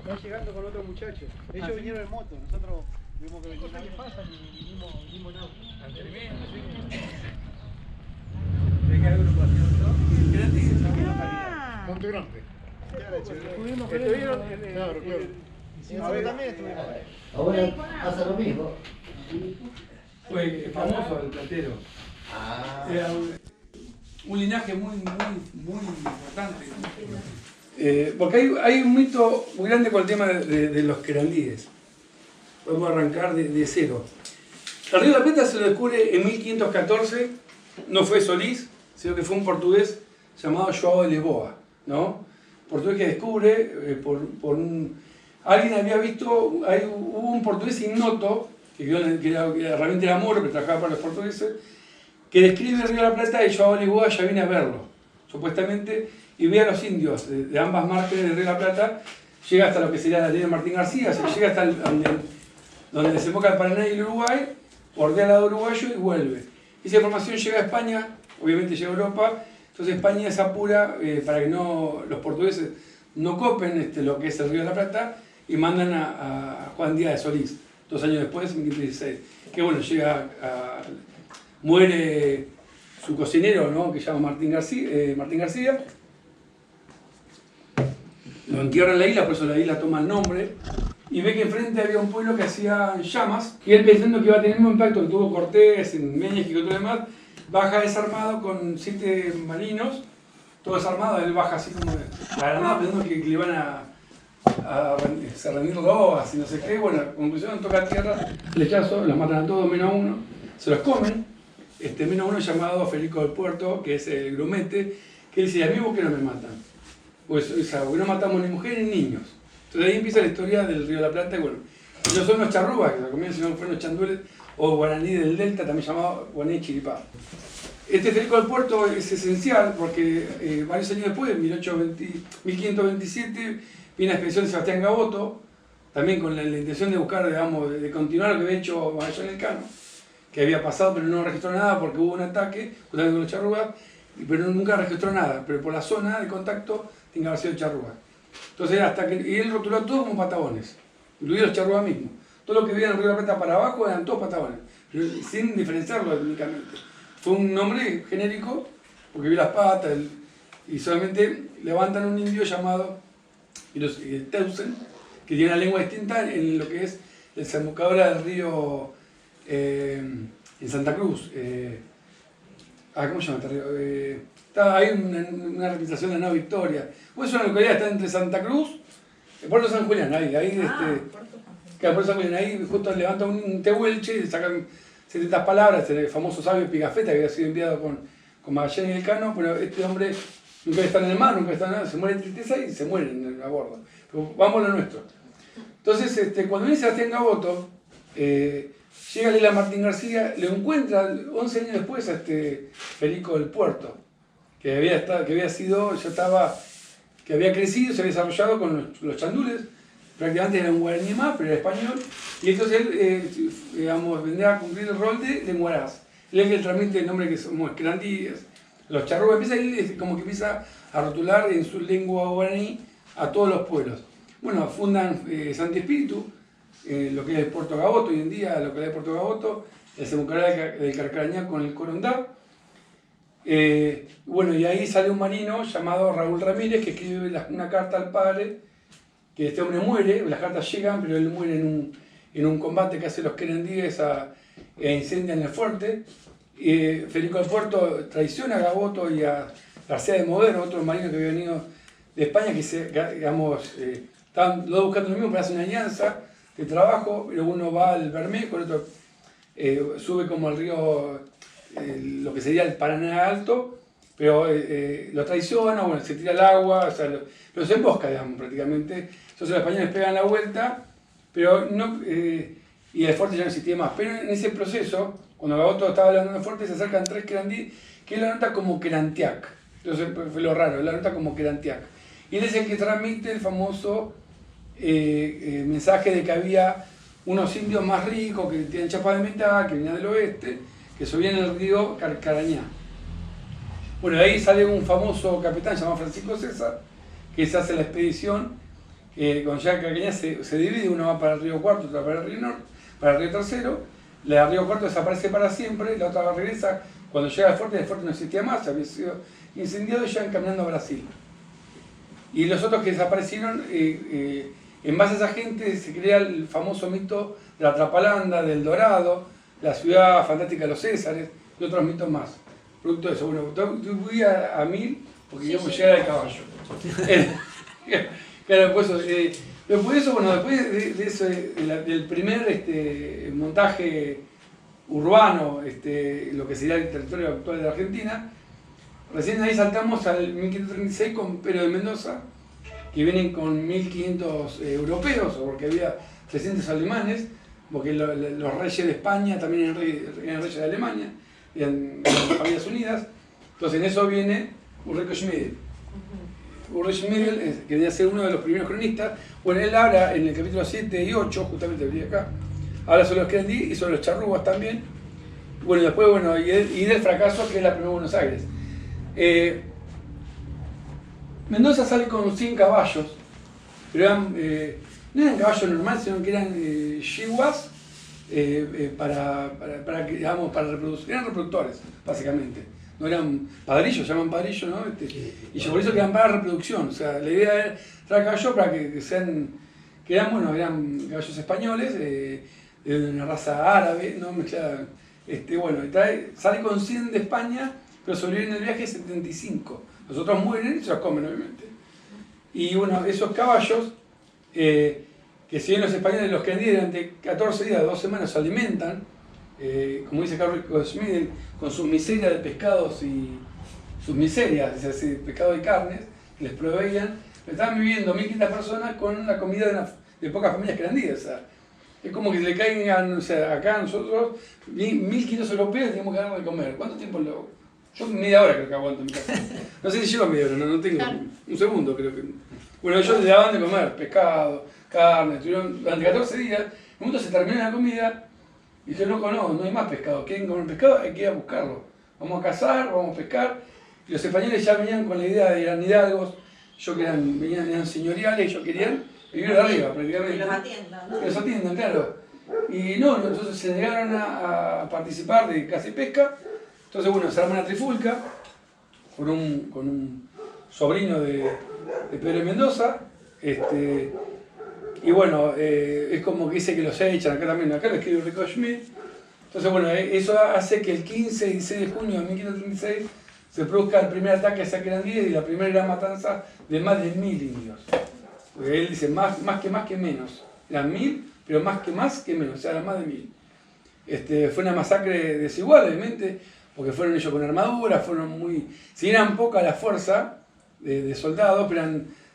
Va llegando con otro muchacho. Ellos vinieron en moto, nosotros vimos que venían. ¿Qué pasa? Vinimos en auto. Tremendo, sí. ¿De qué agrupación son? Grande. Monte Grande. Estuvimos con ellos. Claro, claro. Nosotros también estuvimos. Ahora hace lo mismo. Fue famoso el platero. Era un linaje muy importante. Porque hay un mito muy grande con el tema de los querandíes. Podemos arrancar de cero. El río de la Plata se lo descubre en 1514, no fue Solís, sino que fue un portugués llamado João de Lisboa, ¿no? Portugués que descubre alguien había visto, hubo un portugués ignoto, que realmente era moro, que trabajaba para los portugueses, que describe el río de la Plata y João de Lisboa ya viene a verlo, supuestamente, y ve a los indios de ambas márgenes del río de la Plata, llega hasta lo que sería la línea de Martín García, se llega hasta donde desemboca el Paraná y el Uruguay, bordea al lado uruguayo y vuelve. Esa información llega a España, obviamente llega a Europa, entonces España se apura para que los portugueses no copen lo que es el río de la Plata y mandan a Juan Díaz de Solís, 2 años después, en 1516. Que bueno, muere su cocinero, ¿no? Que se llama Martín García. Lo entierra en la isla, por eso la isla toma el nombre. Y ve que enfrente había un pueblo que hacía llamas, y él pensando que iba a tener el mismo impacto que tuvo Cortés en México y todo lo demás, baja desarmado con 7 marinos, todo desarmado, él baja así como alarmado, pensando que le iban a rendir loas y no sé qué. Bueno, conclusión, toca tierra, flechazo, los matan a todos menos uno, se los comen, menos uno llamado Federico del Puerto, que es el grumete, que dice, a mí vos que no me matan, pues porque no matamos ni mujeres ni niños. Entonces ahí empieza la historia del río de la Plata, y bueno, no son los charrúas, que se comían, sino que fueron los chandules, o guaraní del delta, también llamado guaraní chiripá. Federico del Puerto es esencial porque varios años después, en 1527, viene la expedición de Sebastián Gaboto, también con la intención de buscar, digamos, de continuar lo que había hecho Magallanes Elcano, que había pasado pero no registró nada porque hubo un ataque, justamente con los charrúas, pero nunca registró nada, pero por la zona de contacto tiene que haber sido charrúas. Entonces, y él rotuló a todos como patagones, incluidos los charrúas mismos. Todo lo que veían en el río de la Plata para abajo eran todos patagones, sin diferenciarlo únicamente. Fue un nombre genérico, porque vio las patas, y solamente levantan un indio llamado Teusen, que tiene una lengua distinta en lo que es la desembocadura del río en Santa Cruz. ¿Cómo se llama este río? Hay una representación de la Nueva Victoria. Pues es una localidad, está entre Santa Cruz y Puerto San Julián, Puerto San Julián, ahí justo levantan un tehuelche y sacan 700 palabras, el famoso sabio Pigafetta, que había sido enviado con Magallanes Elcano, pero este hombre nunca está en el mar, nunca está en nada, se muere de tristeza y se muere a bordo. Pero vamos a lo nuestro. Entonces, cuando viene Sebastián Gaboto, llega a la isla Martín García, lo encuentra 11 años después a Federico del Puerto, que había crecido, se había desarrollado con los chandules, prácticamente era un guaraní más, pero era español, y entonces él, vendría a cumplir el rol de lenguaraz. Él es el que transmite el nombre que somos querandíes, los charrúas, como que empieza a rotular en su lengua guaraní a todos los pueblos. Bueno, fundan Santi Espíritu, lo que es el Puerto Gaboto hoy en día, lo que es el Puerto Gaboto, el Desembocar del Carcarañá con el Corondá. Bueno, y ahí sale un marino llamado Raúl Ramírez que escribe una carta al padre, que este hombre muere, las cartas llegan, pero él muere en un combate que hacen los querandíes e incendian el fuerte. Federico del Puerto traiciona a Gaboto y a García de Modeno, otro marino que había venido de España, que estaban los dos buscando lo mismo, pero hacen una alianza de trabajo, pero uno va al Bermejo, el otro sube como al río, lo que sería el Paraná Alto, pero lo traiciona, bueno, se tira al agua, pero se embosca, digamos, prácticamente. Entonces los españoles pegan la vuelta, pero no, y el fuerte ya no existía más. Pero en ese proceso, cuando Gaboto estaba hablando del fuerte, se acercan 3 querandí, que él la nota como Querantiac. Entonces fue lo raro, él la nota como Querantiac. Y él es el que transmite el famoso mensaje de que había unos indios más ricos, que tenían chapa de metal, que venían del oeste, que subían el río Carcarañá. Bueno, de ahí sale un famoso capitán llamado Francisco César, que se hace la expedición, cuando llega a Calcañá se divide, uno va para el río Cuarto, otro para el río Norte, para el río Tercero, la del río Cuarto desaparece para siempre, la otra regresa, cuando llega al fuerte, el fuerte no existía más, había sido incendiado y llegan caminando a Brasil. Y los otros que desaparecieron, en base a esa gente se crea el famoso mito de la Trapalanda, del Dorado, la ciudad fantástica de los Césares y otros mitos más. Producto de eso, bueno, yo fui a 1000 porque yo me llegar al caballo. Claro, pues, después de eso, bueno, después de eso, del primer montaje urbano, lo que sería el territorio actual de la Argentina, recién ahí saltamos al 1536 con Pero de Mendoza, que vienen con 1500 europeos, porque había 300 alemanes, porque los reyes de España también eran reyes de Alemania, eran familias unidas. Entonces en eso viene Ulrico Schmidl. Ulrich Schmidl, que debe ser uno de los primeros cronistas. Bueno, él habla en el capítulo 7 y 8, justamente venía acá, habla sobre los Querandí y sobre los charrúas también. Bueno, después, bueno, y del fracaso que es la primera Buenos Aires. Mendoza sale con 100 caballos, pero no eran caballos normales, sino que eran yeguas para reproducir, eran reproductores, básicamente. No eran padrillos, llaman padrillos, ¿no? Y por eso quedan para reproducción. O sea, la idea era traer caballos para que eran caballos españoles, de una raza árabe, ¿no? Mezclada, bueno, sale con 100 de España, pero sobreviven en el viaje 75. Los otros mueren y se los comen, obviamente. Y bueno, esos caballos, que si bien los españoles los que durante 14 días, 2 semanas se alimentan, como dice Carlos Schmidl, con sus miserias de pescados y sus miserias, es decir, pescado y carnes, que les proveían, estaban viviendo 1500 personas con la comida de pocas familias querandíes. O sea, es como que le caigan, o sea, acá nosotros, 1500 europeos tenemos que darle de comer. ¿Cuánto tiempo yo media hora creo que aguanto en mi casa. No sé si llevo media hora, no tengo. Un segundo creo que. Bueno, ellos le daban de comer pescado, carne, estuvieron durante 14 días. En un momento se terminó la comida y dijeron, no hay más pescado. ¿Quieren comer pescado? Hay que ir a buscarlo. Vamos a cazar, vamos a pescar. Y los españoles ya venían con la idea de eran hidalgos, eran señoriales, ellos querían vivir de arriba prácticamente. Y los atiendan, ¿no? Que los atiendan, claro. Y no, entonces se negaron a participar de caza y pesca. Entonces, bueno, se arma una trifulca con un sobrino de Pedro de Mendoza. Y bueno, es como que dice que los echan, acá también, acá lo escribe Ulrico Schmidl. Entonces, bueno, eso hace que el 15 y 16 de junio de 1536 se produzca el primer ataque a Querandí y la primera gran matanza de más de 1000 indios. Porque él dice más que menos. Eran 1000, pero más que menos, o sea, eran más de 1000. Fue una masacre desigual, obviamente, porque fueron ellos con armaduras, si eran poca la fuerza de soldados, pero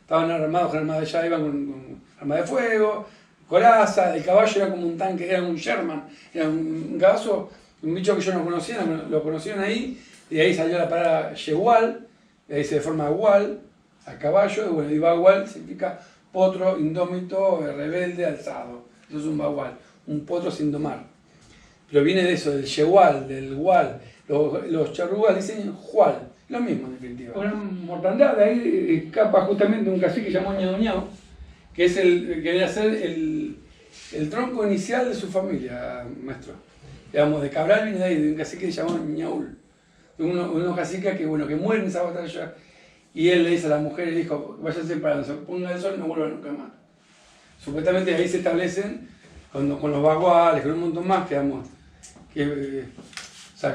estaban armados con armas ya iban con armas de fuego, coraza, el caballo era como un tanque, era un Sherman, era un caballo, un bicho que yo no conocía, lo conocieron ahí, y de ahí salió la palabra yegual, de ahí se forma gual, a caballo, y bueno, y bagual significa potro, indómito, rebelde, alzado. Eso es un bagual, un potro sin domar. Pero viene de eso, del yegual, del gual. Los charrúas dicen jual, lo mismo en definitiva. Una mortandad, de ahí escapa justamente un cacique llamado Ñau, que es que viene ser el tronco inicial de su familia, maestro. Digamos, de Cabral viene de ahí, de un cacique llamado Ñaul. Unos caciques que mueren en esa batalla. Y él le dice a la mujer, el hijo, váyanse para donde se ponga el sol y no vuelvan nunca más. Supuestamente ahí se establecen con los baguales, con un montón más que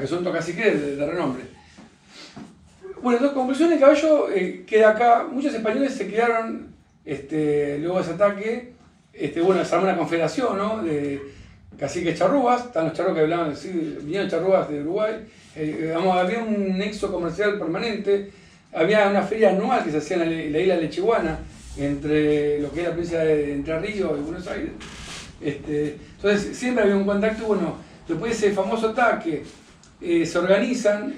son todos caciques de renombre. Bueno, entonces, conclusión, el caballo queda acá. Muchos españoles se quedaron, luego de ese ataque, se armó una confederación, ¿no? De caciques charrúas, están los charrúas que hablaban, vinieron charrúas de Uruguay, había un nexo comercial permanente, había una feria anual que se hacía en la isla Lechiguana, entre lo que es la provincia de Entre Ríos y Buenos Aires. Entonces siempre había un contacto. Bueno, después de ese famoso ataque, se organizan,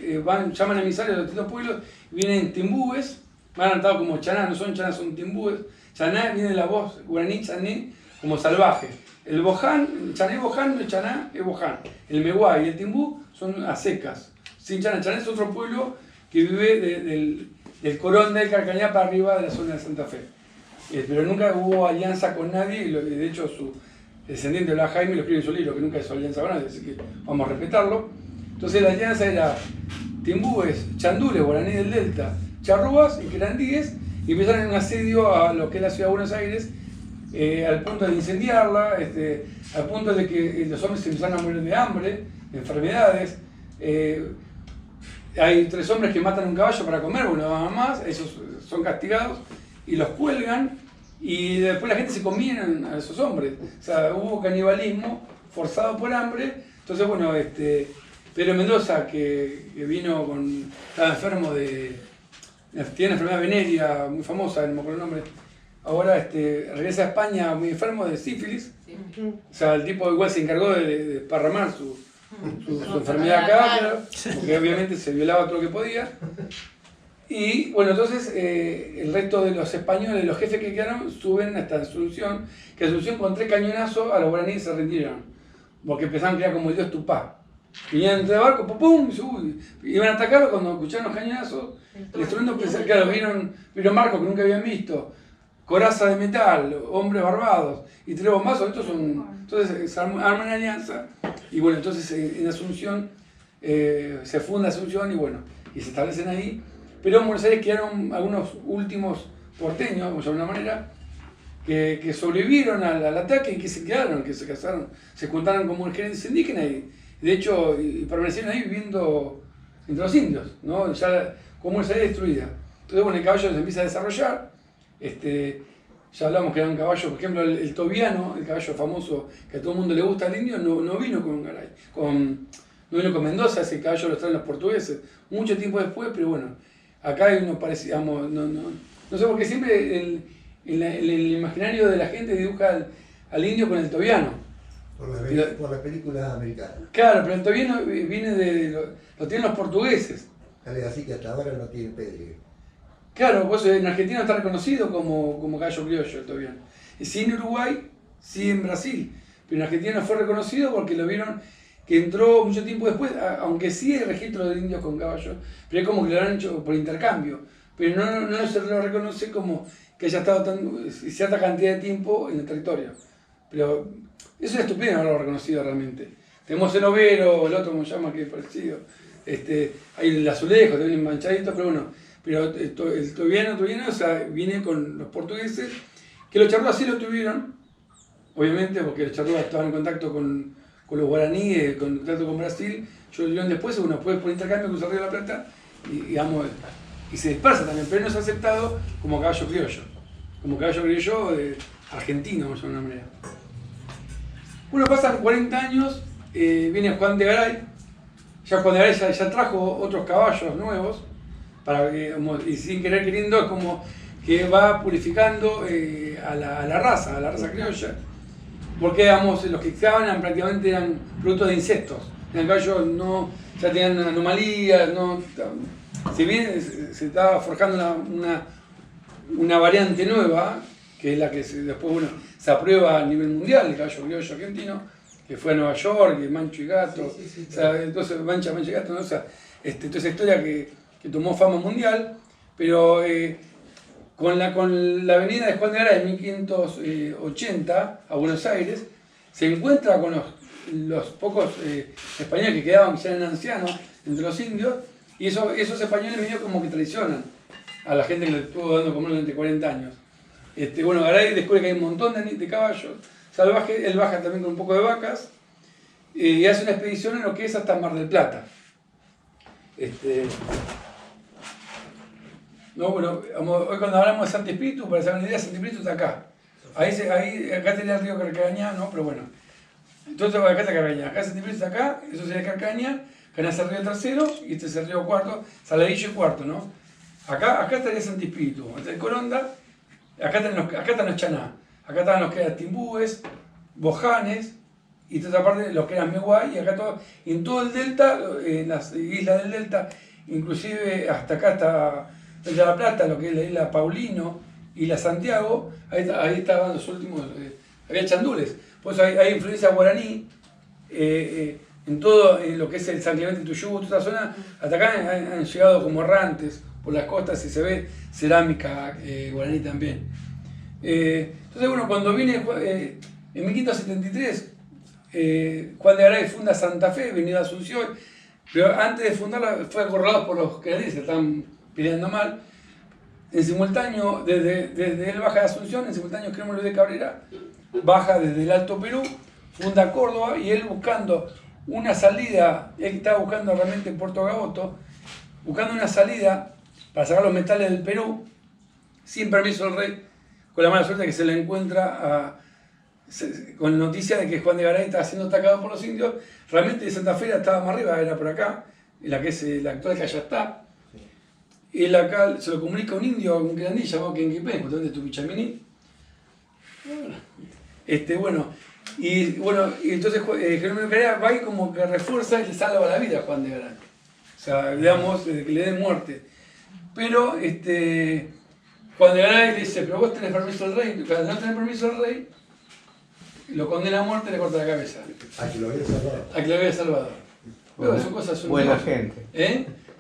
llaman a emisarios de los distintos pueblos, vienen timbúes, van anotado como chaná, no son chaná, son timbúes. Chaná viene de la voz guaraní, chané, como salvaje. El boján, chané boján, el chaná es boján. El meguay y el timbú son a secas, sin chaná. Chaná es otro pueblo que vive del Corón del Calcañá para arriba de la zona de Santa Fe. pero nunca hubo alianza con nadie, y de hecho su descendiente, Blas Jaime, lo escribe en su libro, que nunca hizo alianza con nadie, así que vamos a respetarlo. Entonces la alianza era timbúes, chandúes, guaraní del Delta, charrúas y querandíes, y empezaron en un asedio a lo que es la ciudad de Buenos Aires, al punto de incendiarla, al punto de que los hombres se empezaron a morir de hambre, de enfermedades. Hay 3 hombres que matan un caballo para comer, uno va más, esos son castigados y los cuelgan, y después la gente se comían a esos hombres. O sea, hubo canibalismo forzado por hambre. Entonces, bueno, Pedro Mendoza, que vino estaba enfermo tiene una enfermedad venérea muy famosa, no me acuerdo el nombre. Ahora regresa a España muy enfermo de sífilis. O sea, el tipo igual se encargó de desparramar su enfermedad acá, claro, porque obviamente se violaba todo lo que podía. Y bueno, entonces el resto de los españoles, los jefes que quedaron, suben hasta Asunción, que Asunción con 3 cañonazos a los guaraníes se rindieron, porque empezaban a crear como el dios Tupá. Venían entre barcos, pum, pum, iban a atacarlo cuando escucharon los cañonazos. El estruendo, claro, vieron barcos que nunca habían visto, coraza de metal, hombres barbados y 3 bombazos. Entonces se arman alianza, y bueno, entonces en Asunción se funda Asunción y se establecen ahí. Pero en Buenos Aires quedaron algunos últimos porteños, vamos a llamar de una manera, que sobrevivieron al ataque y que se quedaron, que se casaron, se juntaron como mujeres indígenas y de hecho permanecieron ahí viviendo entre los indios, ¿no? Ya como Buenos Aires destruida. Entonces, bueno, el caballo se empieza a desarrollar. Ya hablamos que era un caballo, por ejemplo, el tobiano, el caballo famoso que a todo el mundo le gusta al indio, no vino con Garay, no vino con Mendoza, ese caballo lo traen los portugueses, mucho tiempo después, pero bueno, acá hay unos parecidos, no sé por qué siempre el imaginario de la gente dibuja al indio con el tobiano. Por la película americana. Claro, pero el tobiano viene lo tienen los portugueses. Así que hasta ahora no tiene pedigrí. Claro, pues en Argentina está reconocido como gallo criollo el tobiano. Sí en Uruguay, sí en Brasil, pero en Argentina no fue reconocido porque lo vieron que entró mucho tiempo después, aunque sí hay registro de indios con caballos, pero es como que lo han hecho por intercambio, pero no se lo reconoce como que haya estado cierta cantidad de tiempo en el territorio. Pero eso es estupendo no haberlo reconocido realmente. Tenemos el overo, el otro como se llama, que es parecido, hay el azulejo, también manchadito, pero bueno, pero el tobiano, o sea, viene con los portugueses, que los charrúas sí lo tuvieron, obviamente, porque los charrúas estaban en contacto con los guaraníes, en contacto con Brasil. Yo lo tuvieron después, después por intercambio cruzar Río de la Plata, y se dispersa también, pero no es aceptado como caballo criollo argentino, vamos a llamar de una manera. Bueno, pasan 40 años, viene Juan de Garay. Ya Juan de Garay ya trajo otros caballos nuevos, y sin querer queriendo es como que va purificando a la raza criolla, porque los que quedaban prácticamente eran productos de insectos, eran caballos ya tenían anomalías, si bien se estaba forjando una variante nueva, que es la que después se aprueba a nivel mundial, el caballo criollo argentino, que fue a Nueva York, el Mancho y Gato, sí, o sea, entonces Mancha y Gato, ¿no? O sea, toda esa historia que tomó fama mundial, pero con la venida de Juan de Garay en 1580 a Buenos Aires, se encuentra con los pocos españoles que quedaban, que ya eran ancianos, entre los indios, y esos españoles medio como que traicionan a la gente que le estuvo dando comer durante 40 años. Garay descubre que hay un montón de caballos salvajes, él baja también con un poco de vacas, y hace una expedición en lo que es hasta Mar del Plata. Hoy cuando hablamos de Santo Espíritu, para hacer una idea, Santo Espíritu está acá. Acá tenía el río Carcañá, ¿no? Pero bueno. Entonces acá está Carcañá, acá Santo Espíritu está acá, eso sería Carcaña, acá nace el río tercero, y este es el río cuarto, Saladillo y cuarto, ¿no? Acá estaría Santo Espíritu, acá está el Coronda, acá están los Chaná, acá estaban los que eran timbúes, bojanes, y toda esta parte los que eran meguay, y acá todo, en todo el delta, en las islas del delta, inclusive hasta acá está La Plata, lo que es la isla Paulino y la Santiago, ahí estaban los últimos, había chandules, pues hay influencia guaraní, en todo lo que es el San Clemente, Tuyú, toda esta zona, hasta acá han llegado como errantes por las costas y se ve cerámica guaraní también. Entonces, bueno, cuando viene en 1573, Juan de Garay funda Santa Fe, Avenida Asunción, pero antes de fundarla fue acorralado por los que están peleando mal. En simultáneo, desde él baja de Asunción, en simultáneo Crémolo de Cabrera baja desde el Alto Perú, funda Córdoba, y él buscando una salida, él estaba buscando realmente en Puerto Gaboto, buscando una salida para sacar los metales del Perú, sin permiso del rey, con la mala suerte que se le encuentra con noticia de que Juan de Garay estaba siendo atacado por los indios. Realmente Santa Fe estaba más arriba, era por acá, en la que es la actual Cayastá. Él acá se lo comunica a un indio, un querandí llamado Quenquipén, justamente Tupichamini. Y entonces Jerónimo de Cabrera va y como que refuerza y le salva la vida a Juan de Garay. O sea, digamos, que le den muerte. Pero Juan de Garay le dice, pero vos tenés permiso del rey. Cuando no tenés permiso del rey, lo condena a muerte y le corta la cabeza. A que lo había salvado. A que lo había salvado. Bueno, son cosas buena gente.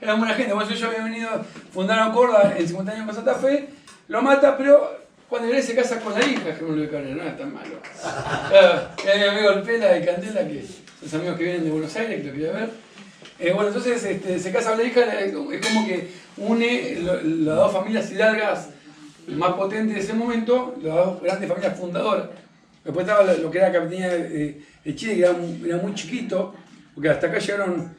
Era buena gente. Bueno, yo había venido, fundaron Córdoba en 50 años con Santa Fe, lo mata, pero Juan de Garay se casa con la hija de Jerónimo de Cabrera, no era tan malo. Era mi amigo El Pela de Candela, que son amigos que vienen de Buenos Aires, que lo quería ver. Bueno, entonces se casa con la hija, es como que une las dos familias hidalgas más potentes de ese momento, las dos grandes familias fundadoras. Después estaba lo que era la capitanía de Chile, que era muy chiquito, porque hasta acá llegaron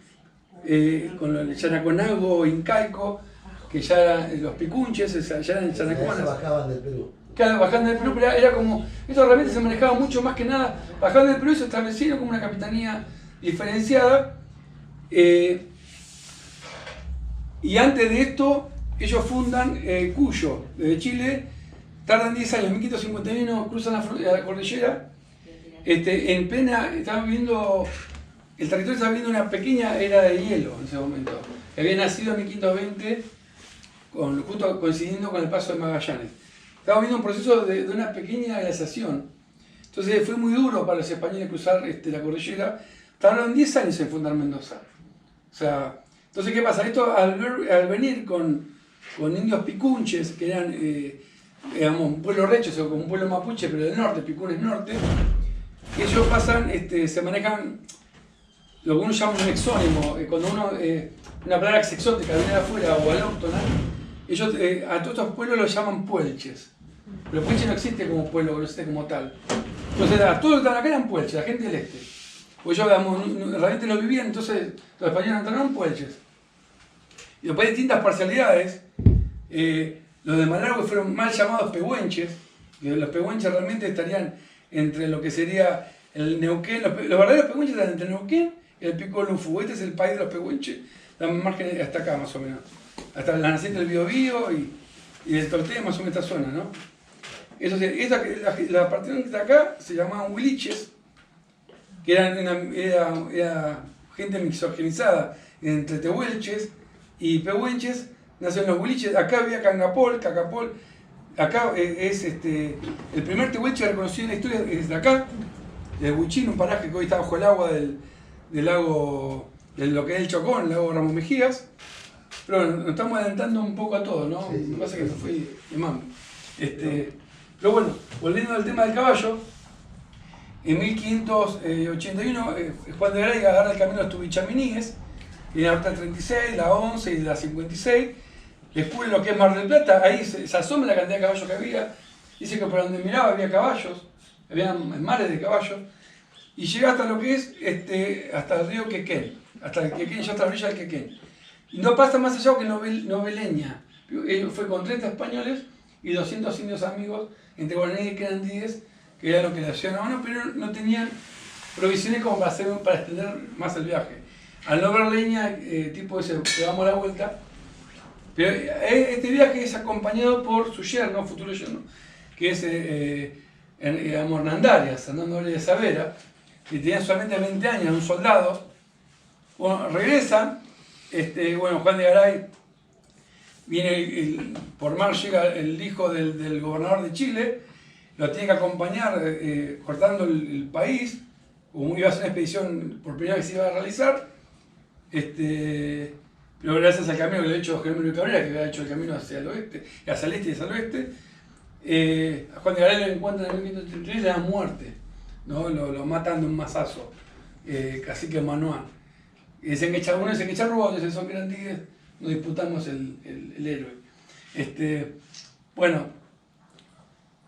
con el Yanaconago incaico, que ya eran los picunches, ya eran yanaconas. Bajaban del Perú. Claro, bajaban del Perú, pero era como, esto realmente se manejaba mucho más que nada, bajaban del Perú y se establecieron como una capitanía diferenciada. Y antes de esto, ellos fundan Cuyo, desde Chile, tardan 10 años, en 1551 cruzan la cordillera, en plena, estaban viendo, el territorio estaba viendo una pequeña era de hielo en ese momento, que había nacido en 1520, justo coincidiendo con el paso de Magallanes. Estaba viendo un proceso de una pequeña glaciación, entonces fue muy duro para los españoles cruzar la cordillera, tardaron 10 años en fundar Mendoza. O sea, entonces, ¿qué pasa? Esto al venir con indios picunches, que eran digamos, un pueblo recho, o sea, como un pueblo mapuche, pero del norte, Picunes norte, ellos pasan, se manejan lo que uno llama un exónimo, cuando uno, una palabra que es exótica, viene de afuera o alóctona, ellos a todos estos pueblos los llaman puelches. Pero puelche no existe como pueblo, no existe como tal. Entonces, a todos los que estaban acá eran puelches, la gente del este. Pues ellos realmente lo vivían, entonces los españoles entraron puelches. Y después de distintas parcialidades, los de Malargüe fueron mal llamados pehuenches, que los pehuenches realmente estarían entre lo que sería el Neuquén, los verdaderos pehuenches están entre Neuquén y el Pico Lufu. Este es el país de los pehuenches, la margen hasta acá más o menos, hasta la naciente del Biobío y del Torté, más o menos esta zona, ¿no? Entonces, la partida que está acá se llamaban huiliches, que era gente mixogenizada entre tehuelches y pehuenches. Nacieron los huiliches, acá había Cacapol, acá es el primer tehuelche reconocido en la historia es de acá, de Huichín, un paraje que hoy está bajo el agua del lago, de lo que es el Chocón, el lago Ramos Mejías. Pero bueno, nos estamos adelantando un poco a todo, ¿no? Sí, Me pasa que me fui quemando. Pero bueno, volviendo al tema del caballo, en 1581 Juan de Garay agarra el camino de los Tubichamíes, y la ruta 36, la 11 y la 56, después lo que es Mar del Plata, ahí se asombra la cantidad de caballos que había, dice que por donde miraba había caballos, había mares de caballos, y llega hasta lo que es, hasta el río Quequén, hasta el Quequén, ya hasta la orilla del Quequén. Y no pasa más allá que Noveleña. Fue con 30 españoles y 200 indios amigos, entre guaraníes y querandíes, que era lo que le hacían a mano, pero no tenían provisiones como para extender más el viaje. Al no ver leña, tipo ese, le damos la vuelta. Pero este viaje es acompañado por su yerno, futuro yerno, que es Hernandarias, Hernando de Savera, que tenía solamente 20 años, un soldado. Bueno, regresa, Juan de Garay viene por mar, llega el hijo del gobernador de Chile, lo tiene que acompañar cortando el país, como iba a ser una expedición por primera vez que se iba a realizar, pero gracias al camino que le ha hecho Jerónimo de Cabrera, que había hecho el camino hacia el oeste, hacia el este y hacia el oeste, a Juan de Garay lo encuentran en 1533 y le dan muerte, ¿no? Lo matan de un mazazo, cacique Manuán. Y dicen que uno dice que Charrúa, otro dice son Querandíes, nos disputamos el héroe. Bueno,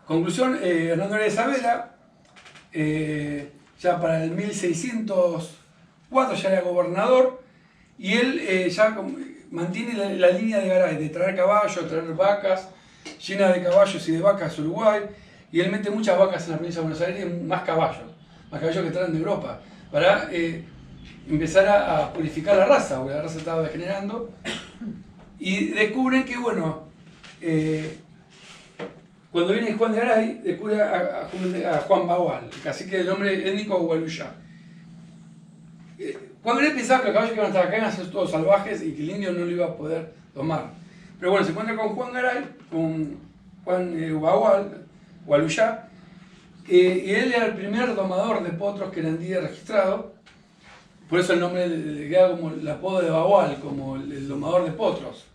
conclusión, Hernando de Isabela, ya para el 1604 ya era gobernador, y él ya mantiene la línea de Garay, de traer caballos, traer vacas, llena de caballos y de vacas a Uruguay, y él mete muchas vacas en la provincia de Buenos Aires, más caballos que traen de Europa, para empezar a purificar la raza, porque la raza estaba degenerando, y descubren que, bueno, cuando viene Juan de Garay, descubre a Juan Bagual, el cacique del nombre étnico Gualuyá. Juan Garay pensaba que los caballos que iban a estar acá iban a ser todos salvajes y que el indio no lo iba a poder tomar. Pero bueno, se encuentra con Juan Garay, con Juan Bagual, Gualuyá, y él era el primer domador de potros querandíes registrado. Por eso el nombre le queda como el apodo de Bagual, como el domador de potros.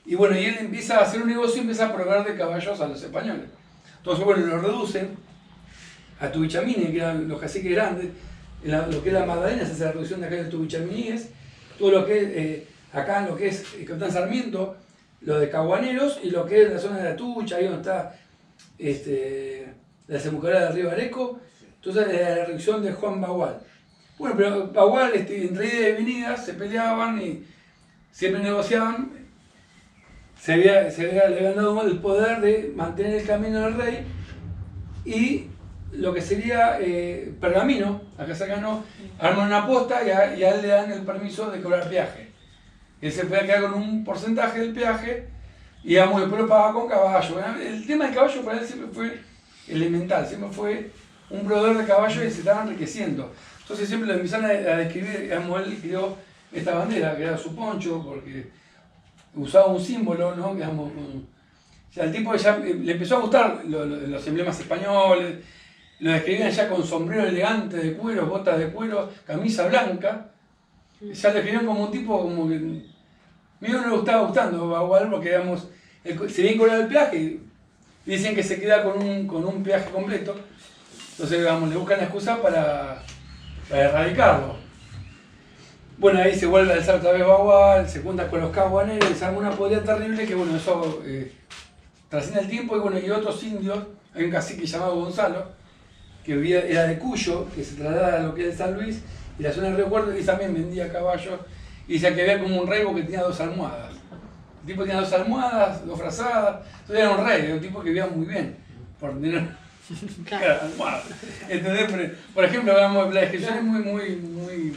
Y bueno, y él empieza a hacer un negocio y empieza a proveer de caballos a los españoles. Entonces, bueno, lo reducen a tubichamines, que eran los caciques grandes. Lo que es la Magdalena se hace la reducción de acá de tubichamines. Todo lo que es, acá lo que es Capitán Sarmiento, lo de Caguaneros, y lo que es la zona de la Tucha, ahí donde está la desembocarada del río Areco. Entonces, la reducción de Juan Bagual. Bueno, pero Bagual, entre ida y venida, se peleaban y siempre negociaban. Le habían dado el poder de mantener el camino del rey y lo que sería Pergamino, acá cercano, arman una posta y a él le dan el permiso de cobrar peaje. Él se puede quedar con un porcentaje del peaje y digamos, después lo pagaba con caballo. El tema del caballo para él siempre fue elemental, siempre fue un proveedor de caballos y se estaba enriqueciendo. Entonces siempre lo empezaron a describir, digamos, él creó esta bandera, que era su poncho, porque usaba un símbolo, ¿no? Digamos, o sea, el tipo ya le empezó a gustar los emblemas españoles, lo describían ya con sombrero elegante de cuero, botas de cuero, camisa blanca. Ya lo describían como un tipo como que medio no le estaba gustando Bagual, porque digamos, se bien cobraba el peaje y dicen que se queda con un peaje completo. Entonces, digamos, le buscan la excusa para erradicarlo. Bueno, ahí se vuelve a alzar otra vez Bagual, se junta con los caguaneros, se arma una podrida terrible que, bueno, eso trasciende el tiempo. Y bueno, y otros indios, hay un cacique llamado Gonzalo, que era de Cuyo, que se traslada a lo que es San Luis, y la zona de Río Cuarto, y también vendía caballos, y decía que había como un rey que tenía 2 almohadas. El tipo tenía 2 almohadas, 2 frazadas, entonces era un rey, era un tipo que vivía muy bien, por tener almohadas. Entonces, por ejemplo, la descripción es muy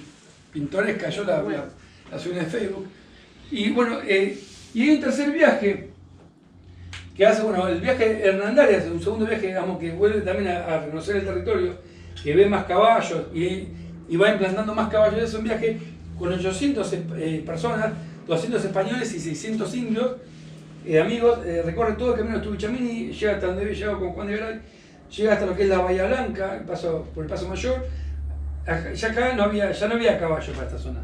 pintoresca, yo la subí en Facebook. Y bueno, y hay un tercer viaje que hace, bueno, el viaje Hernandarias, un segundo viaje, digamos, que vuelve también a reconocer el territorio, que ve más caballos y va implantando más caballos. Es un viaje con 800 personas, 200 españoles y 600 indios, amigos, recorre todo el camino de Tubichamini, llega hasta donde había llegado con Juan de Garay, llega hasta lo que es la Bahía Blanca, por el Paso Mayor. Ya acá ya no había caballos para esta zona.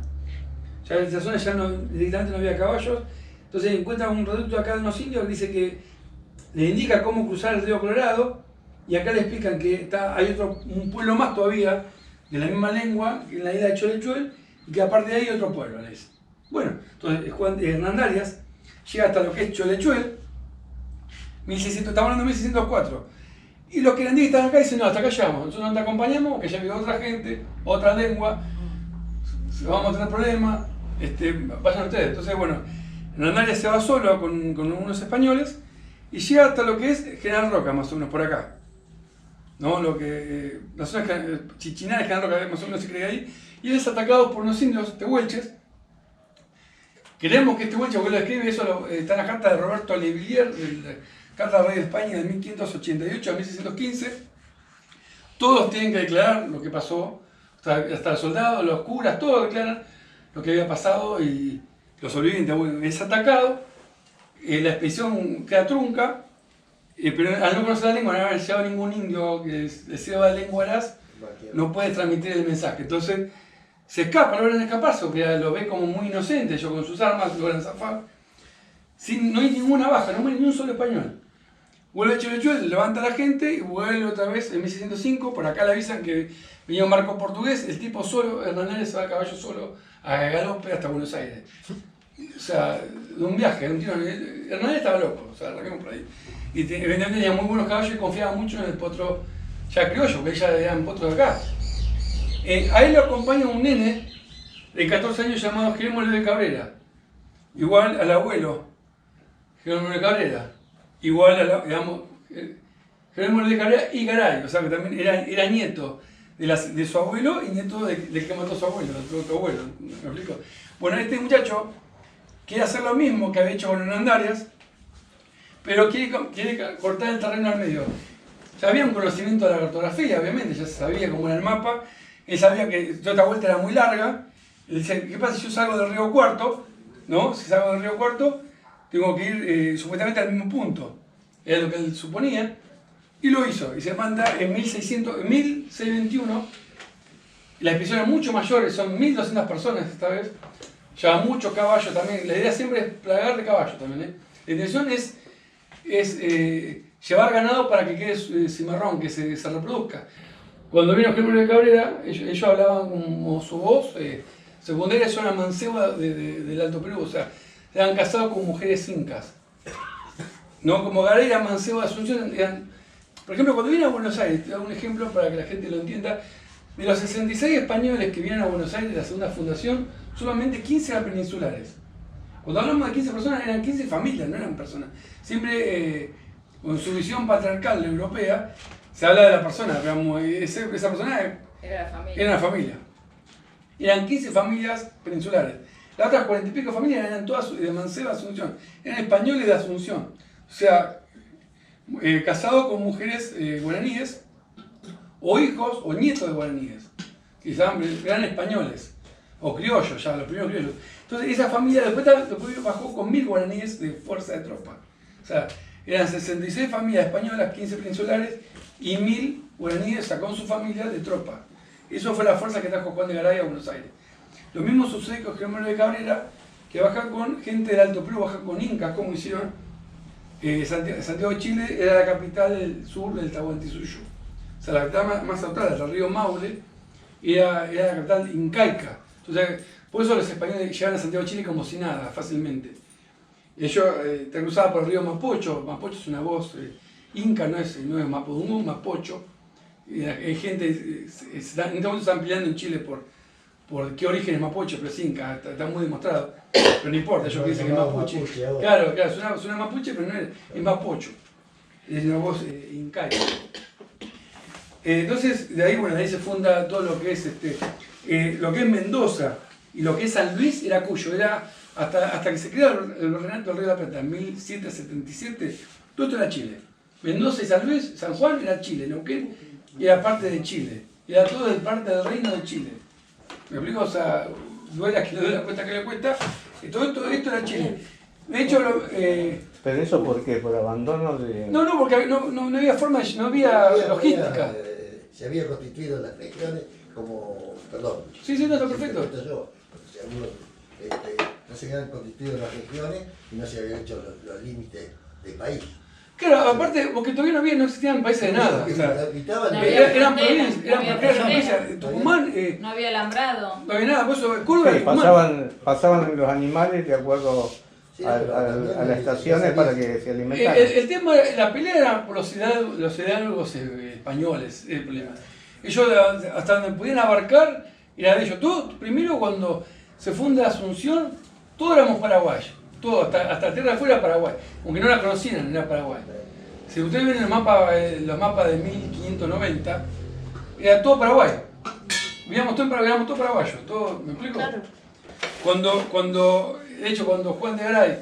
Ya en esta zona directamente no había caballos. Entonces encuentran un reducto acá de unos indios que dice que le indica cómo cruzar el río Colorado, y acá le explican que hay un pueblo más todavía de la misma lengua, que en la isla de Cholechuel, y que aparte de ahí hay otro pueblo. Bueno, entonces Hernandarias llega hasta lo que es Cholechuel, 1600, estamos hablando de 1604. Y los querandíes están acá y dicen, no, hasta acá llegamos, nosotros no te acompañamos, que ya vive otra gente, otra lengua, vamos a tener problemas, vayan ustedes. Entonces, bueno, Hernandarias se va solo con unos españoles y llega hasta lo que es General Roca, más o menos por acá. ¿No? La zona Chichiná de General Roca, más o menos se cree ahí, y él es atacado por unos indios tehuelches. Creemos que Tehuelche, porque lo escribe, eso está en la carta de Roberto Levillier, Carta del Rey de España de 1588 a 1615. Todos tienen que declarar lo que pasó, hasta los soldados, los curas, todos declaran lo que había pasado, y los sobrevivientes. Bueno, es atacado, la expedición queda trunca, pero al no conocer la lengua, no haber llegado ningún indio que le sepa la lengua aras, no puede transmitir el mensaje. Entonces se escapa, logran escaparse, porque lo ven como muy inocente. Ellos con sus armas logran zafar. No hay ninguna baja, no muere ni un solo español. Vuelve Cholechuel, levanta a la gente y vuelve otra vez en 1605. Por acá le avisan que venía un barco portugués, el tipo solo, Hernández se va a caballo solo a galope hasta Buenos Aires. O sea, de un viaje, un tiro. Hernández estaba loco, o sea, arrancamos por ahí. Y evidentemente tenía muy buenos caballos y confiaba mucho en el potro ya criollo, que ya eran potros de acá. A él lo acompaña un nene de 14 años llamado Jerónimo de Cabrera, igual al abuelo, Jerónimo de Cabrera, igual a digamos, Jerónimo de Cabrera y Garay, o sea que también era nieto de su abuelo y nieto del que mató a su abuelo, de otro abuelo, ¿me explico? Bueno, este muchacho quiere hacer lo mismo que había hecho con Hernán Darias, pero quiere cortar el terreno al medio. Ya había un conocimiento de la cartografía, obviamente, ya se sabía cómo era el mapa, él sabía que toda esta vuelta era muy larga. Él dice, ¿qué pasa si yo salgo del río Cuarto? ¿No? Si salgo del río Cuarto, tengo que ir supuestamente al mismo punto. Era lo que él suponía, y lo hizo. Y se manda en 1621, las expediciones mucho mayores, son 1200 personas esta vez, lleva muchos caballos también. La idea siempre es plagar de caballos también, ¿eh? La intención es llevar ganado para que quede cimarrón, que se reproduzca. Cuando vino Jerónimo de Cabrera, ellos hablaban como su voz secundaria, es una manceba del Alto Perú, o sea, se han casado con mujeres incas. No, como Garay era mancebo de Asunción, por ejemplo, cuando viene a Buenos Aires, te hago un ejemplo para que la gente lo entienda, de los 66 españoles que vienen a Buenos Aires de la segunda fundación, solamente 15 eran peninsulares. Cuando hablamos de 15 personas, eran 15 familias, no eran personas. Siempre, con su visión patriarcal europea, se habla de la persona, digamos, esa persona era la familia. Eran 15 familias peninsulares. Las otras 40 y pico familias eran todas de Manceba, Asunción. Eran españoles de Asunción. O sea, casados con mujeres guaraníes, o hijos o nietos de guaraníes. Quizás eran españoles, o criollos, ya, los primeros criollos. Entonces, esa familia después bajó con 1000 guaraníes de fuerza de tropa. O sea, eran 66 familias españolas, 15 peninsulares, y 1000 guaraníes sacó su familia de tropa. Eso fue la fuerza que trajo Juan de Garay a Buenos Aires. Lo mismo sucede con Jerónimo de Cabrera, que baja con gente del Alto Perú, baja con incas, como hicieron. Santiago de Chile era la capital del sur del Tahuantinsuyo. O sea, la capital más austral, el río Maule, era la capital incaica. Entonces, por eso los españoles llegaban a Santiago de Chile como si nada, fácilmente. Ellos te cruzaban por el río Mapocho. Mapocho es una voz inca, no es Mapudungun, Mapocho. Y hay gente, en este momento están peleando en Chile por qué origen es Mapocho, pero es inca, está muy demostrado. Pero no importa, ellos dicen que es Mapuche. Claro, suena Mapuche, pero no es Mapocho. Es una voz incaica. Entonces, de ahí se funda todo lo que es lo que es Mendoza y lo que es San Luis era Cuyo. Era hasta que se crea el Virreinato del Río de la Plata en 1777, todo esto era Chile. Mendoza y San Luis, San Juan era Chile, Neuquén era parte de Chile. Era todo parte del reino de Chile. ¿Me explico? O sea, duele que le doy la cuenta que le cuesta. Y todo esto era Chile. De hecho, ¿Pero eso por qué? ¿Por abandono de...? No, porque no había forma, no había logística. Se había constituido las regiones como... Perdón. Sí, no, está perfecto. Yo, porque si algunos no se habían constituido las regiones y no se habían hecho los límites del país. Claro, aparte, porque todavía no existían países de nada. O sea, eran provincias. Tucumán. No había alambrado. No había nada, por eso Córdoba Sí, y Tucumán. pasaban los animales de acuerdo a las estaciones para que se alimentaran. El tema, la pelea era por los hidalgos españoles, el problema. Ellos, hasta donde podían abarcar, era de ellos. Todo, primero, cuando se funda Asunción, todos éramos paraguayos. Todo, hasta tierra afuera Paraguay, aunque no la conocieran, era Paraguay. Si ustedes ven los mapas de 1590, era todo Paraguay. Vivíamos todo paraguayos, todo, ¿me explico? Claro. Cuando Juan de Garay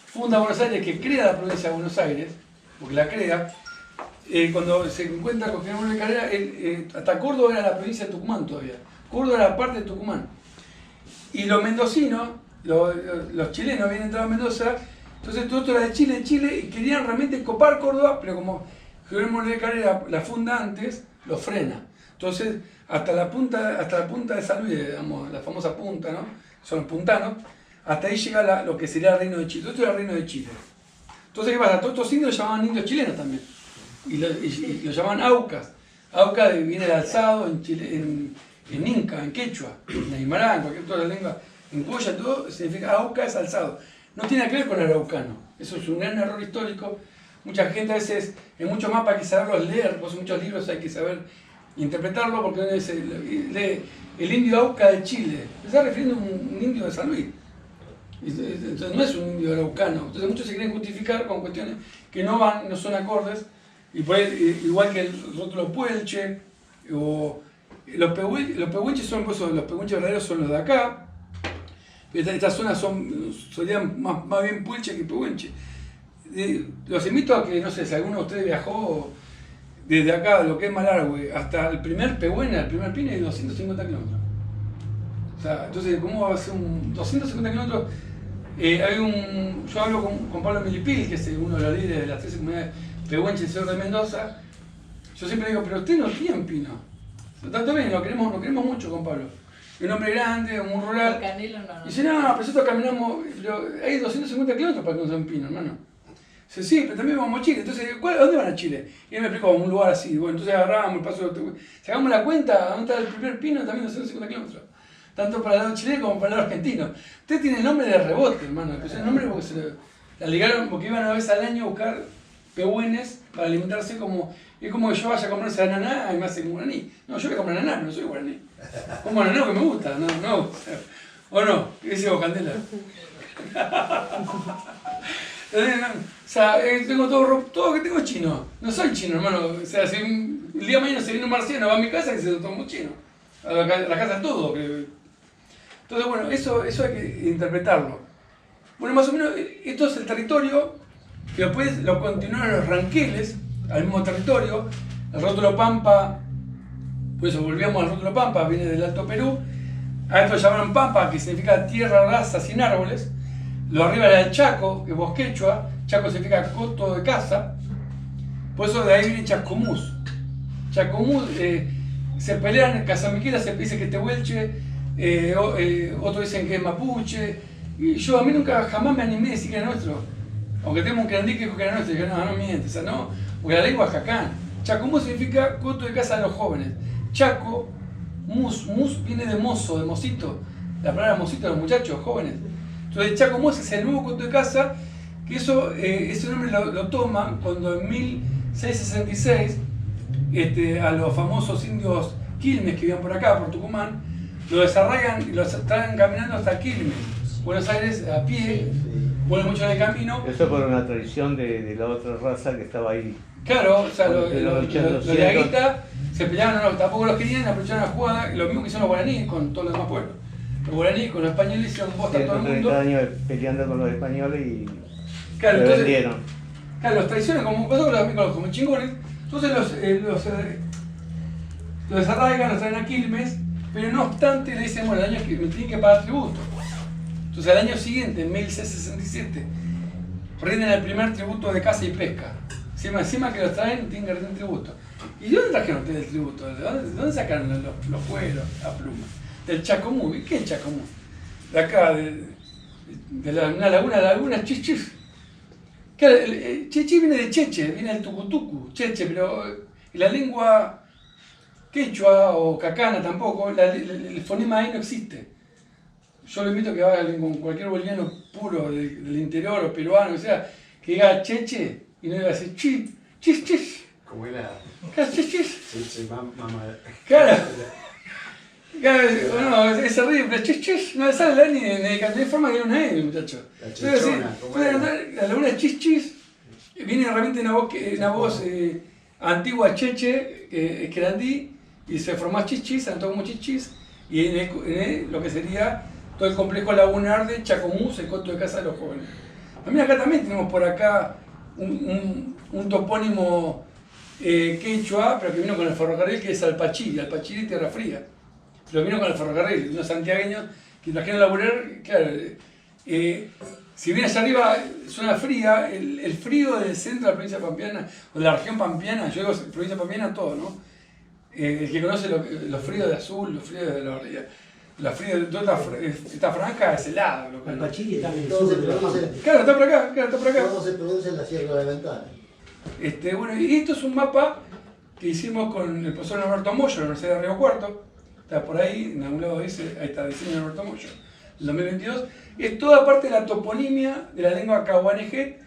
funda Buenos Aires, que crea la provincia de Buenos Aires, porque la crea, cuando se encuentra con Jerónimo de Cabrera, hasta Córdoba era la provincia de Tucumán todavía. Córdoba era parte de Tucumán. Y los mendocinos, los chilenos habían entrado a Mendoza, entonces todo esto era de Chile, y querían realmente copar Córdoba, pero como Jerónimo de Cabrera la funda antes, lo frena. Entonces, hasta la punta de San Luis, digamos, la famosa punta, ¿no? Son los puntanos, hasta ahí llega lo que sería el reino de Chile. Todo esto era el reino de Chile. Entonces, ¿qué pasa? Todos estos indios los llamaban indios chilenos también. Y los llamaban aucas. Auca viene de alzado en inca, en quechua, en aymara, en cualquier otra lengua. En cuya todo significa auca es alzado. No tiene que ver con el araucano. Eso es un gran error histórico. Mucha gente a veces, en muchos mapas hay que saberlos leer, por eso muchos libros hay que saber interpretarlo, porque uno dice, lee el indio auca de Chile. Se está refiriendo a un indio de San Luis. Entonces no es un indio araucano. Entonces muchos se quieren justificar con cuestiones que no van, no son acordes. Y por ahí, igual que el rótulo puelche, o los pehuenches son, pues, los pehuenches verdaderos son los de acá. Estas zonas serían más bien puelche que pehuenche. Los invito a que, no sé, si alguno de ustedes viajó desde acá, lo que es Malargüe, hasta el primer Pehuena, el primer pino, hay 250 kilómetros. O sea, entonces, ¿cómo va a ser 250 kilómetros? Yo hablo con Pablo Milipil, que es uno de los líderes de las 13 comunidades pehuenches del Cerro de Mendoza. Yo siempre digo, pero ustedes no tienen pino. Tanto bien, lo queremos mucho con Pablo. Un hombre grande, muy rural. Canelo no. Y dice, no, pero nosotros caminamos, pero hay 250 kilómetros para que nos den pino, hermano. Dice, sí, pero también vamos a Chile. Entonces, ¿a dónde van a Chile? Y él me explicó, a un lugar así. Bueno, entonces agarramos el paso de... Sacamos la cuenta, ¿dónde está el primer pino? También 250 kilómetros. Tanto para el lado chileno como para el lado argentino. Usted tiene el nombre de rebote, hermano. Pues el nombre porque la ligaron, porque iban una vez al año a buscar pehuenes para alimentarse como... Es como que yo vaya a comprarse ananá y me hace guaraní. No, yo voy a comprar ananá, pero no soy guaraní. Como ananá que me gusta, no. ¿O no? ¿Qué dice vos, Candela? O sea, tengo todo que tengo es chino. No soy chino, hermano. O sea, si el día de mañana se viene un marciano, va a mi casa y se lo tomo chino. A la casa todo, creo. Entonces, bueno, eso hay que interpretarlo. Bueno, más o menos, esto es el territorio que después lo continuaron los ranqueles al mismo territorio. El rótulo Pampa, por eso volvíamos al rótulo Pampa, viene del Alto Perú. A esto lo llamaron Pampa, que significa tierra rasa sin árboles. Lo arriba era el Chaco, que es quechua. Chaco significa coto de casa. Por eso de ahí viene Chascomús. Chascomús, se pelean en Casamiquela, se dice que es tehuelche, otros dicen que es mapuche. Y yo a mí nunca jamás me animé a decir que era nuestro. Aunque tengo un querandí que dijo que era nuestro, y dije, no miente, o sea, no, porque la lengua es jacán. Chascomús significa coto de casa de los jóvenes. Chaco, mus viene de mozo, de mocito. La palabra mocito de los muchachos, jóvenes. Entonces Chascomús es el nuevo coto de casa, que eso, ese nombre lo toman cuando en 1666 a los famosos indios Quilmes que vivían por acá, por Tucumán, lo desarraigan y los traen caminando hasta Quilmes, Buenos Aires a pie, vuelven mucho en el camino. Eso por una tradición de la otra raza que estaba ahí. Claro, o sea, los de Aguita se peleaban, tampoco los querían, aprovecharon la jugada, lo mismo que hicieron los guaraníes con todos los demás pueblos. Los guaraníes con los españoles hicieron bosta a todo el mundo. 130 años peleando con los españoles y claro, se entonces, vendieron. Claro, los traicionan como pasó con los como chingones. Entonces los desarraigan, los traen a Quilmes, pero no obstante le dicen, bueno, el año que me tienen que pagar tributo. Entonces al año siguiente, en 1667, rinden el primer tributo de caza y pesca. Encima que los traen, tienen que rendir tributo. ¿Y de dónde trajeron ustedes el tributo? ¿De dónde sacaron los cueros, la pluma? Del Chascomús. ¿Qué es Chascomús? De acá, de una laguna, Chichis. Claro, Cheche viene de Cheche, viene del Tucutucu, Cheche, pero la lengua quechua o cacana tampoco, el fonema ahí no existe. Yo lo invito a que vaya con cualquier boliviano puro del interior o peruano, o sea, que diga Cheche y no diga así chis. Como era. Claro, chis. Cheche, mamá. Claro. No, es horrible, chis, no le sale ni de forma que era una E, muchacho. La chichona, la laguna chis, viene realmente una voz antigua cheche, esquerandí, y se formó chichis, se como chichis, y en lo que sería todo el complejo lagunar de Chascomús, el coto de casa de los jóvenes. También acá también tenemos por acá un topónimo quechua, pero que vino con el ferrocarril, que es Alpachí de Tierra Fría. Pero vino con el ferrocarril, unos santiagueños que trajeron a laburar, claro, si bien allá arriba zona fría, el frío del centro de la provincia pampeana, o de la región pampeana, yo digo provincia pampeana todo, ¿no? El que conoce los fríos de Azul, los fríos de la Ordilla, toda esta franja es helada. El Pachiri está en el Todo sur se de la produce, Claro, está por acá, todo se produce en la Sierra de la Ventana. Bueno, y esto es un mapa que hicimos con el profesor Norberto Moyo, de la Universidad de Río Cuarto. Está por ahí, en algún lado dice, ahí está, diseño de Norberto Moyo, del 2022. Es toda parte de la toponimia de la lengua cahuanejet.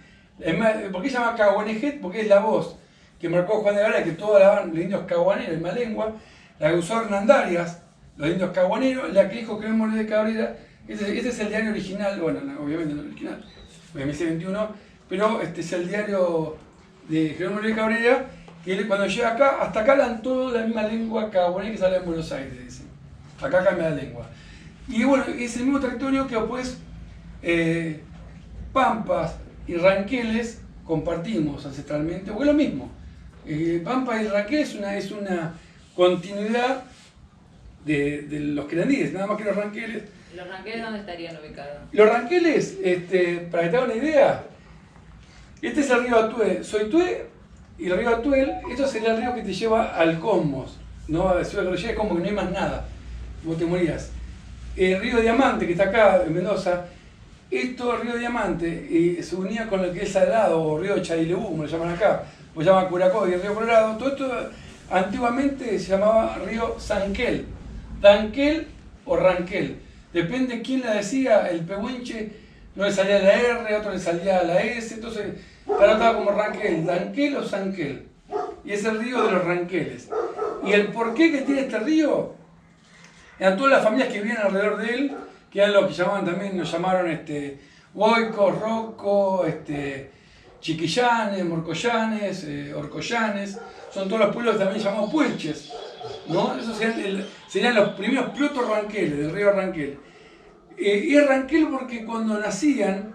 ¿Por qué se llama cahuanejet? Porque es la voz que marcó Juan de Garay, que todos hablaban los indios cahuaneros, la misma lengua, la que usó Hernandarias, los indios cahuaneros, la que dijo Cruz Moreno de Cabrera. Este es el diario original, bueno, obviamente no el original, de 1621, pero este es el diario de Jerónimo de Cabrera, que él, cuando llega acá, hasta acá hablan toda la misma lengua cahuanera que sale en Buenos Aires, dicen. Acá cambia la lengua. Y bueno, es el mismo territorio que después Pampas y Ranqueles compartimos ancestralmente, porque es lo mismo. Pampas y Ranqueles es una continuidad de los querandíes, nada más que los Ranqueles. ¿Los Ranqueles dónde estarían ubicados? Los Ranqueles, para que te hagan una idea, este es el río Atuel, Soitué y el río Atuel, esto sería el río que te lleva al Cosmos, ¿no? A Ciudad Cordillera es como que no hay más nada, vos te morías. El río Diamante, que está acá en Mendoza, esto, el río Diamante, se unía con el que es Salado, o río Chailebú, como lo llaman acá, o se llama Curacó y el río Colorado. Todo esto antiguamente se llamaba río Sanquel, Danquel o Ranquel. Depende quién la decía, el pehuenche no le salía la R, otro le salía la S, entonces está anotado como Ranquel, Danquel o Sanquel. Y es el río de los Ranqueles. Y el porqué que tiene este río, eran todas las familias que vivían alrededor de él, que eran lo que llamaban también, nos llamaron Boicos, Rocco, Chiquillanes, Morcollanes, Orcollanes, son todos los pueblos también llamados puelches, ¿no? Esos serían los primeros proto-ranqueles del río Ranquel. Y es Ranquel porque cuando nacían,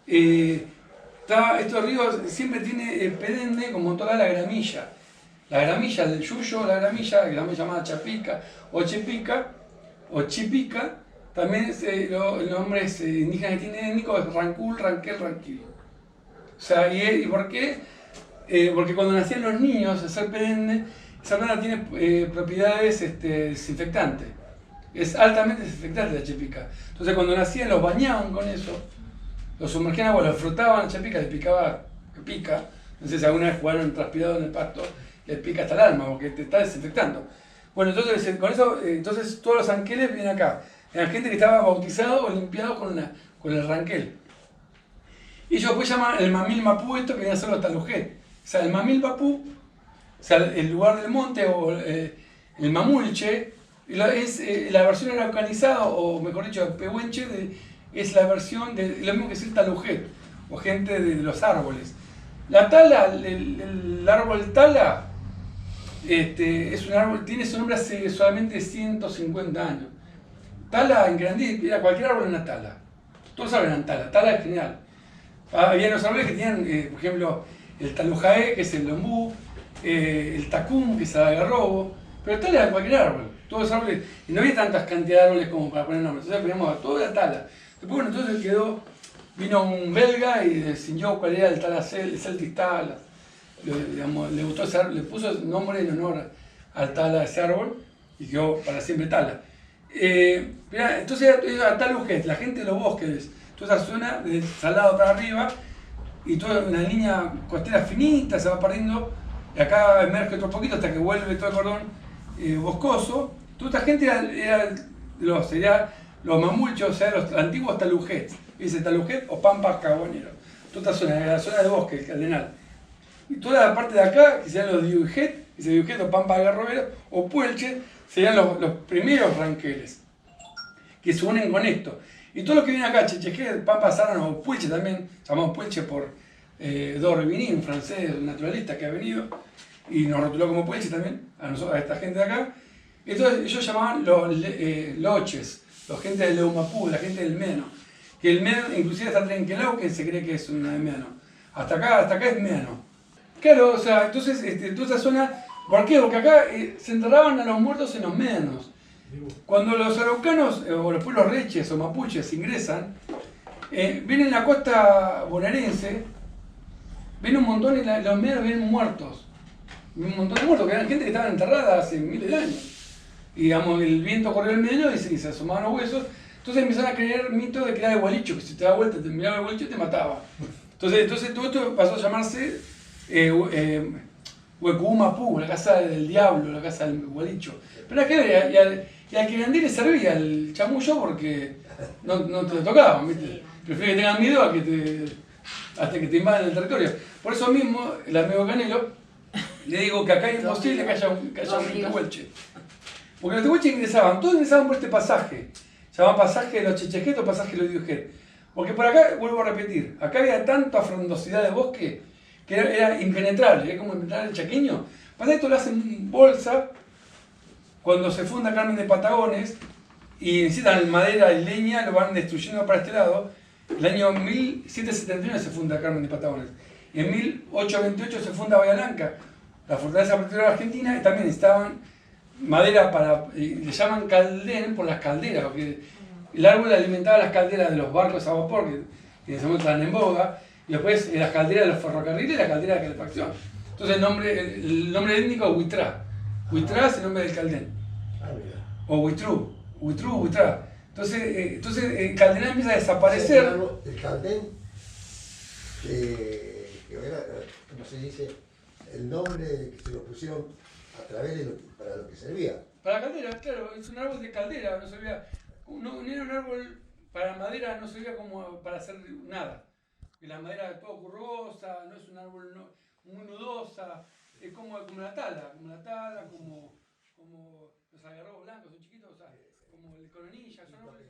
estos ríos siempre tiene pedende como toda la gramilla. La gramilla del yuyo, la gramilla llamada chapica o chepica o chipica, también los nombres indígenas que tiene étnico es Rancul, Ranquel, Ranquil. O sea, ¿y por qué? Porque cuando nacían los niños, el ser perenne, esa planta tiene propiedades desinfectantes. Es altamente desinfectante la chepica. Entonces cuando nacían los bañaban con eso, los sumergían en agua, los frotaban la chepica, les picaba, que pica. No sé si alguna vez jugaron transpirado en el pasto, les pica hasta el alma porque te está desinfectando. Bueno, entonces con eso, todos los ranqueles vienen acá. Era gente que estaba bautizado o limpiado con el ranquel. Y ellos después llaman el mamil mapú esto que viene a ser los talujet. O sea, el mamil mapú, o sea, el lugar del monte o el mamulche, es la versión araucanizada, o mejor dicho, pehuenche, es la versión de lo mismo que es el talujet, o gente de los árboles. La tala, el árbol tala, es un árbol, tiene su nombre hace solamente 150 años. Tala en Grandí, era cualquier árbol en la tala. Todos saben en tala, tala es genial. Había los árboles que tenían, por ejemplo, el talujaé, que es el lombú, el tacum, que es el algarrobo, pero tala era cualquier árbol. Todos los árboles, y no había tantas cantidades de árboles como para poner nombres, entonces poníamos a toda la tala. Después, bueno, entonces vino un belga y decidió cuál era el tala, el Celtic tala. Le gustó ese árbol, le puso el nombre en honor al tala de ese árbol y quedó para siempre tala. Entonces era talujet, la gente de los bosques, toda esa zona del Salado para arriba y toda una línea costera finita se va perdiendo, y acá emerge otro poquito hasta que vuelve todo el cordón boscoso. Toda esta gente sería los mamulchos, o sea, los antiguos talujets, dice talujet o pampas caboneros. Toda esta zona, la zona de bosque, el cardenal. Y toda la parte de acá, que serían los diujet, dice diujet o pampas garroberos o puelche, serían los primeros ranqueles que se unen con esto. Y todo lo que viene acá, Checheje, Pampa Sarano o Puelche también, llamamos Puelche por Dorvigny, un francés, un naturalista que ha venido y nos rotuló como Puelche también, a esta gente de acá. Entonces ellos llamaban los loches, la gente del Leumapú, la gente del Meno. Que el Meno, inclusive hasta Trenquelau, que se cree que es una de Meno. Hasta acá es Meno. Claro, o sea, entonces toda esa zona, ¿por qué? Porque acá se enterraban a los muertos en los Menos. Cuando los araucanos, o los pueblos reches o mapuches ingresan, vienen en la costa bonaerense, ven un montón y los Menos vienen muertos. Un montón de muertos, que eran gente que estaba enterrada hace miles de años. y digamos, el viento corrió el medio y se asomaban los huesos. Entonces empezaron a creer mitos de que era el gualicho, que si te daba vuelta, te miraba el gualicho y te mataba. Entonces todo esto pasó a llamarse Huecumapú, la casa del diablo, la casa del gualicho. Pero y al que grande le servía el chamullo porque no te lo tocaban, ¿viste? Prefiero que tengan miedo hasta que te invadan el territorio. Por eso mismo, el amigo Canelo, le digo que acá es imposible que haya un tehuelche. Porque los tehuelches todos ingresaban por este pasaje. Se llama pasaje de los Chechejet o pasaje de los Diujet. Porque por acá, vuelvo a repetir, acá había tanta frondosidad de bosque que era impenetrable, era como impenetrable el chaqueño. Pasa que esto lo hacen bolsa cuando se funda Carmen de Patagones y necesitan madera y leña, lo van destruyendo para este lado. El año 1771 se funda Carmen de Patagones. Y en 1828 se funda Bahía Blanca, la fortaleza protectora de Argentina, y también necesitaban madera le llaman caldén por las calderas, porque el árbol alimentaba las calderas de los barcos a vapor, que en ese momento estaban en boga, y después las calderas de los ferrocarriles y las calderas de calefacción. Entonces el nombre étnico es Huitrá. Huitrá es el nombre del caldén. O Huitrú. Huitrá. Entonces el caldén empieza a desaparecer. El caldén, que era, ¿cómo se dice? El nombre que se lo pusieron a través de para lo que servía. Para la caldera, claro, es un árbol de caldera, no servía. No era un árbol para madera, no servía como para hacer nada. Y la madera es todo currosa, no es un árbol muy nudosa, es como la tala, como los algarrobos blancos, son chiquitos, o sea, como el coronilla, son árboles.